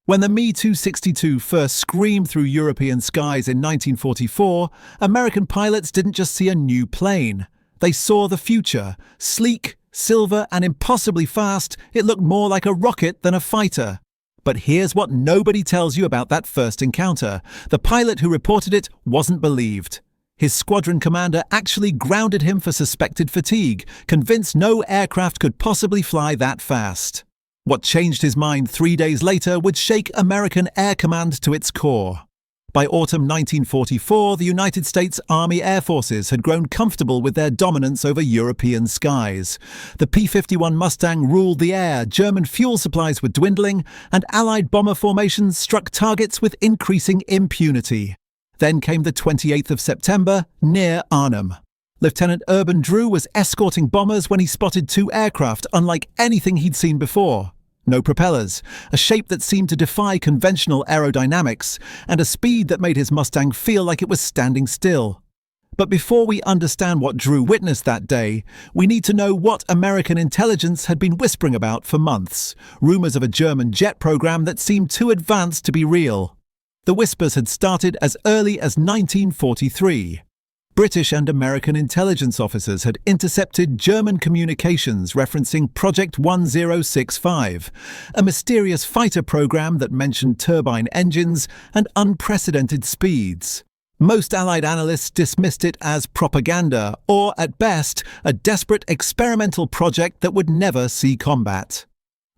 When the Me-262 first screamed through European skies in 1944, American pilots didn't just see a new plane. They saw the future. Sleek, silver, and impossibly fast, it looked more like a rocket than a fighter. But here's what nobody tells you about that first encounter. The pilot who reported it wasn't believed. His squadron commander actually grounded him for suspected fatigue, convinced no aircraft could possibly fly that fast. What changed his mind 3 days later would shake American Air Command to its core. By autumn 1944, the United States Army Air Forces had grown comfortable with their dominance over European skies. The P-51 Mustang ruled the air, German fuel supplies were dwindling, and Allied bomber formations struck targets with increasing impunity. Then came the 28th of September, near Arnhem. Lieutenant Urban Drew was escorting bombers when he spotted two aircraft unlike anything he'd seen before. No propellers, a shape that seemed to defy conventional aerodynamics, and a speed that made his Mustang feel like it was standing still. But before we understand what Drew witnessed that day, we need to know what American intelligence had been whispering about for months, rumors of a German jet program that seemed too advanced to be real. The whispers had started as early as 1943. British and American intelligence officers had intercepted German communications referencing Project 1065, a mysterious fighter program that mentioned turbine engines and unprecedented speeds. Most Allied analysts dismissed it as propaganda, or at best, a desperate experimental project that would never see combat.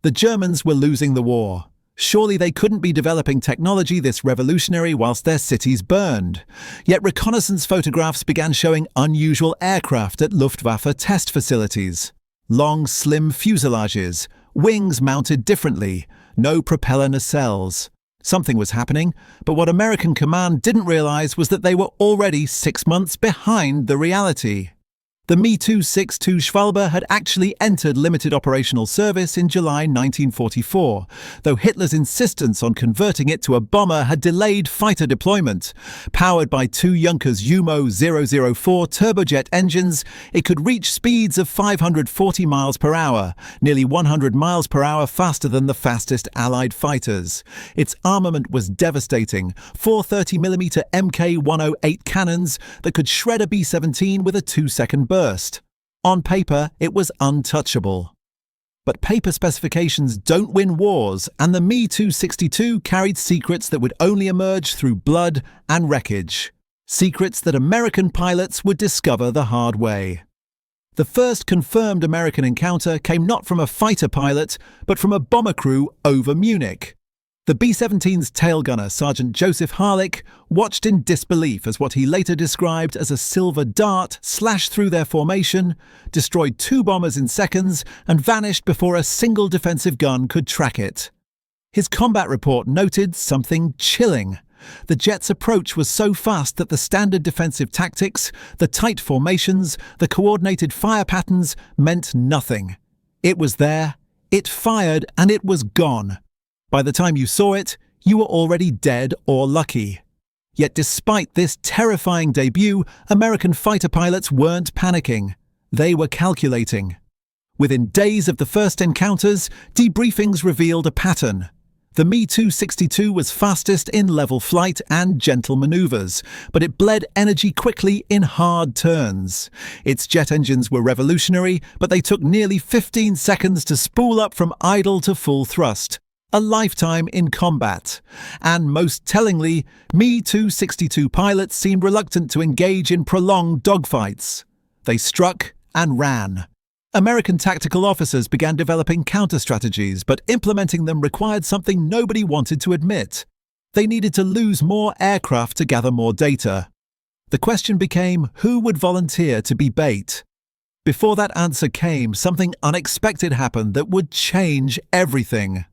The Germans were losing the war. Surely they couldn't be developing technology this revolutionary whilst their cities burned. Yet reconnaissance photographs began showing unusual aircraft at Luftwaffe test facilities. Long, slim fuselages, wings mounted differently, no propeller nacelles. Something was happening, but what American command didn't realize was that they were already 6 months behind the reality. The Me-262 Schwalbe had actually entered limited operational service in July 1944, though Hitler's insistence on converting it to a bomber had delayed fighter deployment. Powered by two Junkers Umo 004 turbojet engines, it could reach speeds of 540 miles per hour, nearly 100 miles per hour faster than the fastest Allied fighters. Its armament was devastating, 430mm Mk108 cannons that could shred a B-17 with a 2-second burst. On paper, it was untouchable. But paper specifications don't win wars, and the Me-262 carried secrets that would only emerge through blood and wreckage. Secrets that American pilots would discover the hard way. The first confirmed American encounter came not from a fighter pilot, but from a bomber crew over Munich. The B-17's tail gunner, Sergeant Joseph Harlick, watched in disbelief as what he later described as a silver dart slashed through their formation, destroyed 2 bombers in seconds, and vanished before a single defensive gun could track it. His combat report noted something chilling. The jet's approach was so fast that the standard defensive tactics, the tight formations, the coordinated fire patterns meant nothing. It was there, it fired, and it was gone. By the time you saw it, you were already dead or lucky. Yet despite this terrifying debut, American fighter pilots weren't panicking. They were calculating. Within days of the first encounters, debriefings revealed a pattern. The Me-262 was fastest in level flight and gentle maneuvers, but it bled energy quickly in hard turns. Its jet engines were revolutionary, but they took nearly 15 seconds to spool up from idle to full thrust. A lifetime in combat. And most tellingly, Me-262 pilots seemed reluctant to engage in prolonged dogfights. They struck and ran. American tactical officers began developing counter-strategies, but implementing them required something nobody wanted to admit. They needed to lose more aircraft to gather more data. The question became, who would volunteer to be bait? Before that answer came, something unexpected happened that would change everything.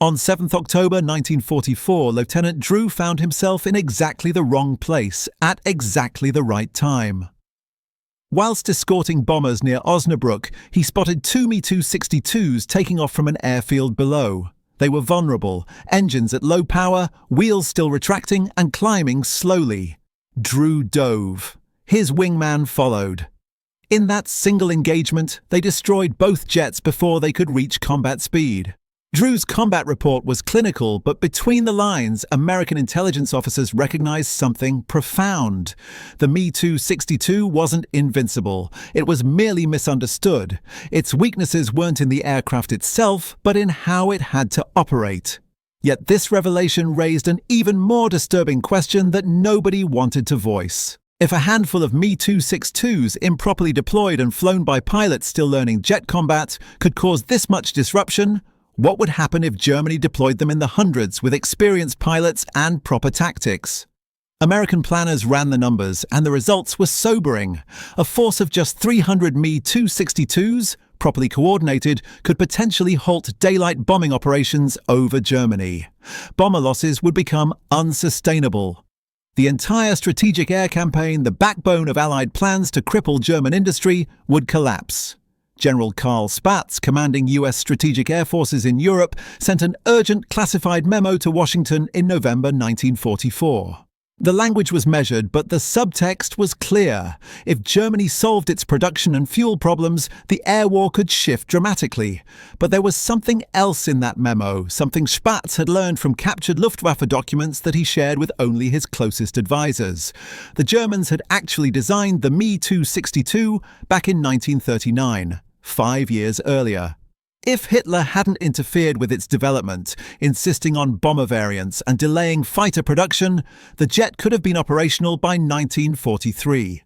On 7th October 1944, Lieutenant Drew found himself in exactly the wrong place, at exactly the right time. Whilst escorting bombers near Osnabrück, he spotted 2 Me-262s taking off from an airfield below. They were vulnerable, engines at low power, wheels still retracting and climbing slowly. Drew dove. His wingman followed. In that single engagement, they destroyed both jets before they could reach combat speed. Drew's combat report was clinical, but between the lines, American intelligence officers recognized something profound. The Me-262 wasn't invincible. It was merely misunderstood. Its weaknesses weren't in the aircraft itself, but in how it had to operate. Yet this revelation raised an even more disturbing question that nobody wanted to voice. If a handful of Me-262s, improperly deployed and flown by pilots still learning jet combat, could cause this much disruption, what would happen if Germany deployed them in the hundreds with experienced pilots and proper tactics? American planners ran the numbers, and the results were sobering. A force of just 300 Me-262s, properly coordinated, could potentially halt daylight bombing operations over Germany. Bomber losses would become unsustainable. The entire strategic air campaign, the backbone of Allied plans to cripple German industry, would collapse. General Karl Spaatz, commanding US strategic air forces in Europe, sent an urgent classified memo to Washington in November 1944. The language was measured, but the subtext was clear. If Germany solved its production and fuel problems, the air war could shift dramatically. But there was something else in that memo, something Spaatz had learned from captured Luftwaffe documents that he shared with only his closest advisors. The Germans had actually designed the Me-262 back in 1939. 5 years earlier. If Hitler hadn't interfered with its development, insisting on bomber variants and delaying fighter production, the jet could have been operational by 1943.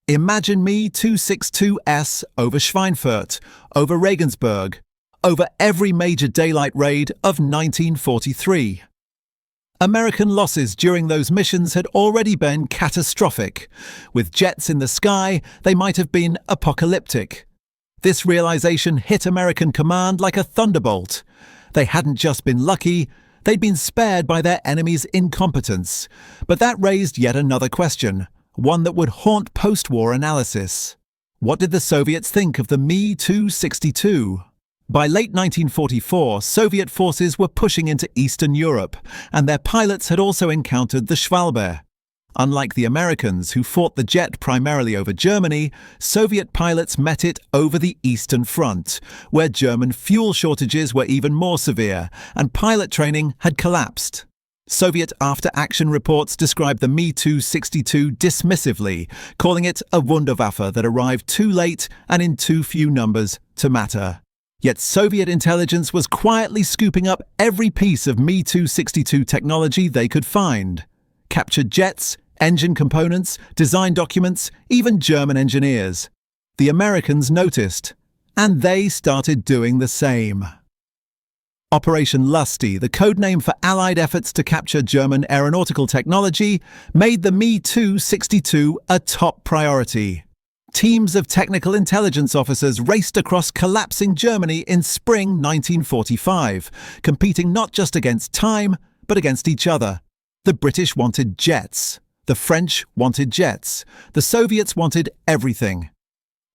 Imagine Me-262S over Schweinfurt, over Regensburg, over every major daylight raid of 1943. American losses during those missions had already been catastrophic. With jets in the sky, they might have been apocalyptic. This realization hit American command like a thunderbolt. They hadn't just been lucky, they'd been spared by their enemy's incompetence. But that raised yet another question, one that would haunt post-war analysis. What did the Soviets think of the Me-262? By late 1944, Soviet forces were pushing into Eastern Europe, and their pilots had also encountered the Schwalbe. Unlike the Americans, who fought the jet primarily over Germany, Soviet pilots met it over the Eastern Front, where German fuel shortages were even more severe, and pilot training had collapsed. Soviet after-action reports described the Me-262 dismissively, calling it a Wunderwaffe that arrived too late and in too few numbers to matter. Yet Soviet intelligence was quietly scooping up every piece of Me-262 technology they could find. Captured jets, engine components, design documents, even German engineers. The Americans noticed, and they started doing the same. Operation Lusty, the codename for Allied efforts to capture German aeronautical technology, made the Me-262 a top priority. Teams of technical intelligence officers raced across collapsing Germany in spring 1945, competing not just against time, but against each other. The British wanted jets. The French wanted jets. The Soviets wanted everything.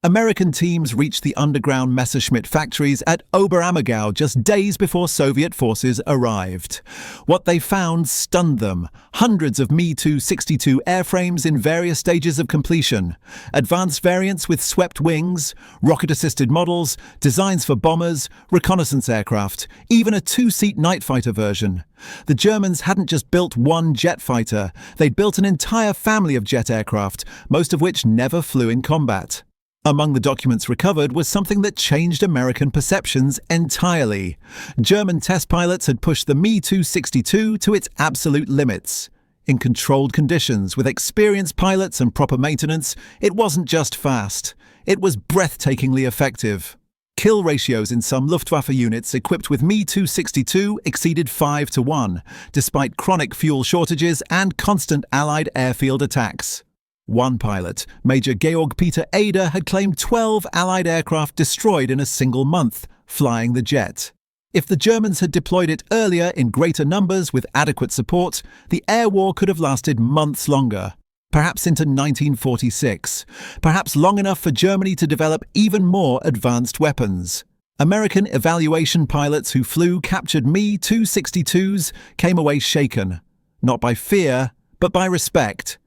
American teams reached the underground Messerschmitt factories at Oberammergau just days before Soviet forces arrived. What they found stunned them. Hundreds of Me-262 airframes in various stages of completion. Advanced variants with swept wings, rocket-assisted models, designs for bombers, reconnaissance aircraft, even a two-seat night fighter version. The Germans hadn't just built one jet fighter, they'd built an entire family of jet aircraft, most of which never flew in combat. Among the documents recovered was something that changed American perceptions entirely. German test pilots had pushed the Me-262 to its absolute limits. In controlled conditions, with experienced pilots and proper maintenance, it wasn't just fast. It was breathtakingly effective. Kill ratios in some Luftwaffe units equipped with Me-262 exceeded 5-1, despite chronic fuel shortages and constant Allied airfield attacks. One pilot, Major Georg Peter Eder, had claimed 12 Allied aircraft destroyed in a single month, flying the jet. If the Germans had deployed it earlier in greater numbers with adequate support, the air war could have lasted months longer, perhaps into 1946, perhaps long enough for Germany to develop even more advanced weapons. American evaluation pilots who flew captured Me-262s came away shaken, not by fear, but by respect.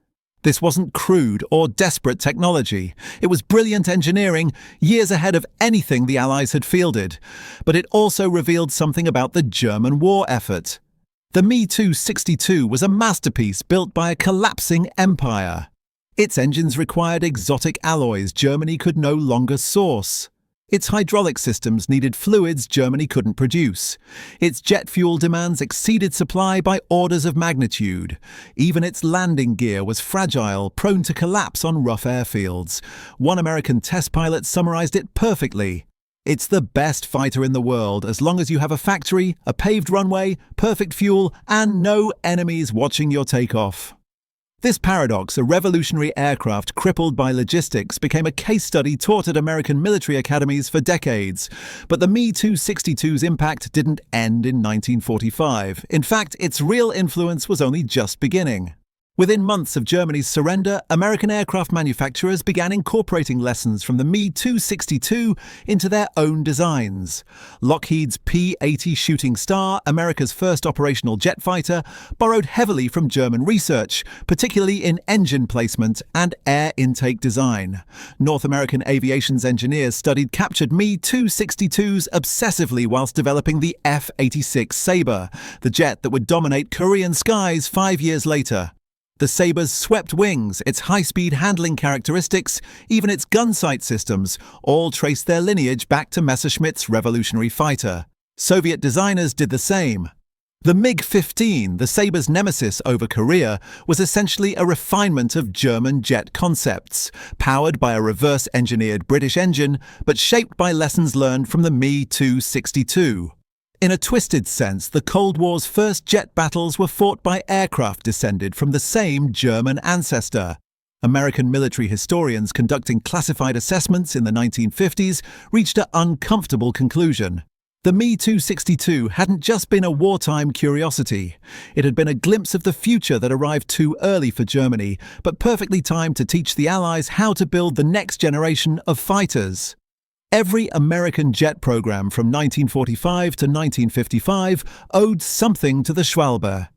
This wasn't crude or desperate technology. It was brilliant engineering, years ahead of anything the Allies had fielded. But it also revealed something about the German war effort. The Me-262 was a masterpiece built by a collapsing empire. Its engines required exotic alloys Germany could no longer source. Its hydraulic systems needed fluids Germany couldn't produce. Its jet fuel demands exceeded supply by orders of magnitude. Even its landing gear was fragile, prone to collapse on rough airfields. One American test pilot summarized it perfectly. "It's the best fighter in the world as long as you have a factory, a paved runway, perfect fuel, and no enemies watching your takeoff." This paradox, a revolutionary aircraft crippled by logistics, became a case study taught at American military academies for decades. But the Me-262's impact didn't end in 1945. In fact, its real influence was only just beginning. Within months of Germany's surrender, American aircraft manufacturers began incorporating lessons from the Me-262 into their own designs. Lockheed's P-80 Shooting Star, America's first operational jet fighter, borrowed heavily from German research, particularly in engine placement and air intake design. North American Aviation's engineers studied captured Me-262s obsessively whilst developing the F-86 Sabre, the jet that would dominate Korean skies 5 years later. The Sabre's swept wings, its high-speed handling characteristics, even its gun sight systems, all trace their lineage back to Messerschmitt's revolutionary fighter. Soviet designers did the same. The MiG-15, the Sabre's nemesis over Korea, was essentially a refinement of German jet concepts, powered by a reverse-engineered British engine, but shaped by lessons learned from the Me-262. In a twisted sense, the Cold War's first jet battles were fought by aircraft descended from the same German ancestor. American military historians conducting classified assessments in the 1950s reached an uncomfortable conclusion. The Me-262 hadn't just been a wartime curiosity. It had been a glimpse of the future that arrived too early for Germany, but perfectly timed to teach the Allies how to build the next generation of fighters. Every American jet program from 1945 to 1955 owed something to the Schwalbe.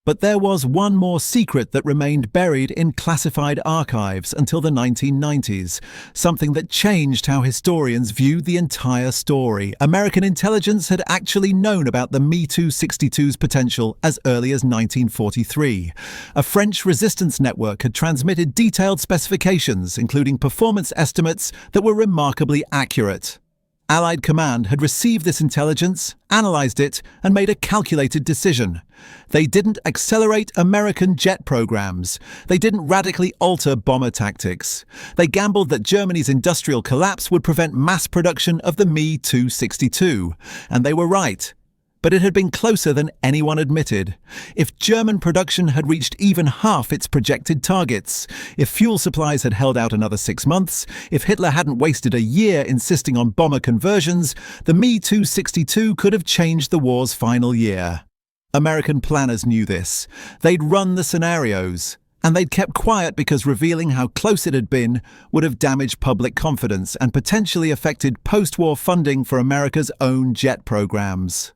But there was one more secret that remained buried in classified archives until the 1990s, something that changed how historians viewed the entire story. American intelligence had actually known about the Me-262's potential as early as 1943. A French resistance network had transmitted detailed specifications, including performance estimates that were remarkably accurate. Allied command had received this intelligence, analysed it, and made a calculated decision. They didn't accelerate American jet programs. They didn't radically alter bomber tactics. They gambled that Germany's industrial collapse would prevent mass production of the Me-262. And they were right. But it had been closer than anyone admitted. If German production had reached even half its projected targets, if fuel supplies had held out another 6 months, if Hitler hadn't wasted a year insisting on bomber conversions, the Me-262 could have changed the war's final year. American planners knew this. They'd run the scenarios. And they'd kept quiet because revealing how close it had been would have damaged public confidence and potentially affected post-war funding for America's own jet programs.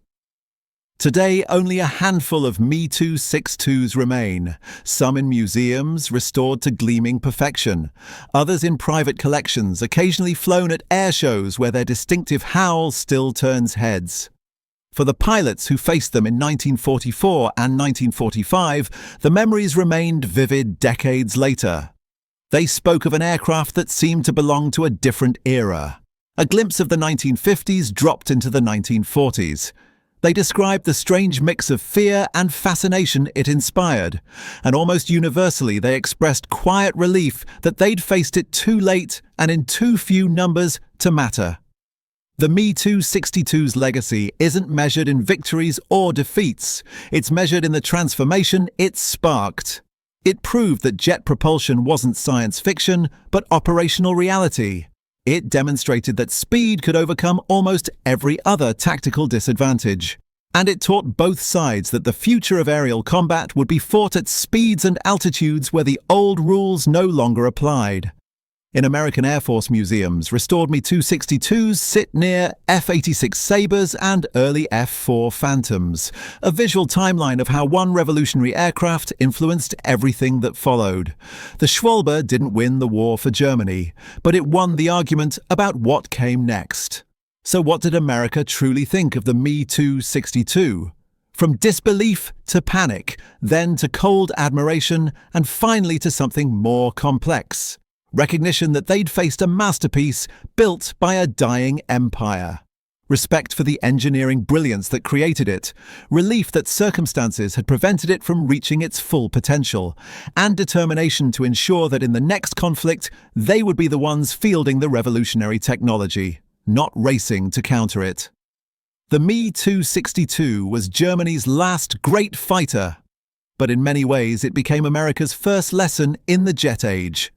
Today, only a handful of Me-262s remain, some in museums, restored to gleaming perfection, others in private collections, occasionally flown at air shows where their distinctive howl still turns heads. For the pilots who faced them in 1944 and 1945, the memories remained vivid decades later. They spoke of an aircraft that seemed to belong to a different era. A glimpse of the 1950s dropped into the 1940s. They described the strange mix of fear and fascination it inspired, and almost universally they expressed quiet relief that they'd faced it too late and in too few numbers to matter. The Me-262's legacy isn't measured in victories or defeats. It's measured in the transformation it sparked. It proved that jet propulsion wasn't science fiction, but operational reality. It demonstrated that speed could overcome almost every other tactical disadvantage. And it taught both sides that the future of aerial combat would be fought at speeds and altitudes where the old rules no longer applied. In American Air Force museums, restored Me-262s sit near F-86 Sabres and early F-4 Phantoms, a visual timeline of how one revolutionary aircraft influenced everything that followed. The Schwalbe didn't win the war for Germany, but it won the argument about what came next. So what did America truly think of the Me-262? From disbelief to panic, then to cold admiration, and finally to something more complex. Recognition that they'd faced a masterpiece built by a dying empire. Respect for the engineering brilliance that created it, relief that circumstances had prevented it from reaching its full potential, and determination to ensure that in the next conflict they would be the ones fielding the revolutionary technology, not racing to counter it. The Me-262 was Germany's last great fighter, but in many ways it became America's first lesson in the jet age.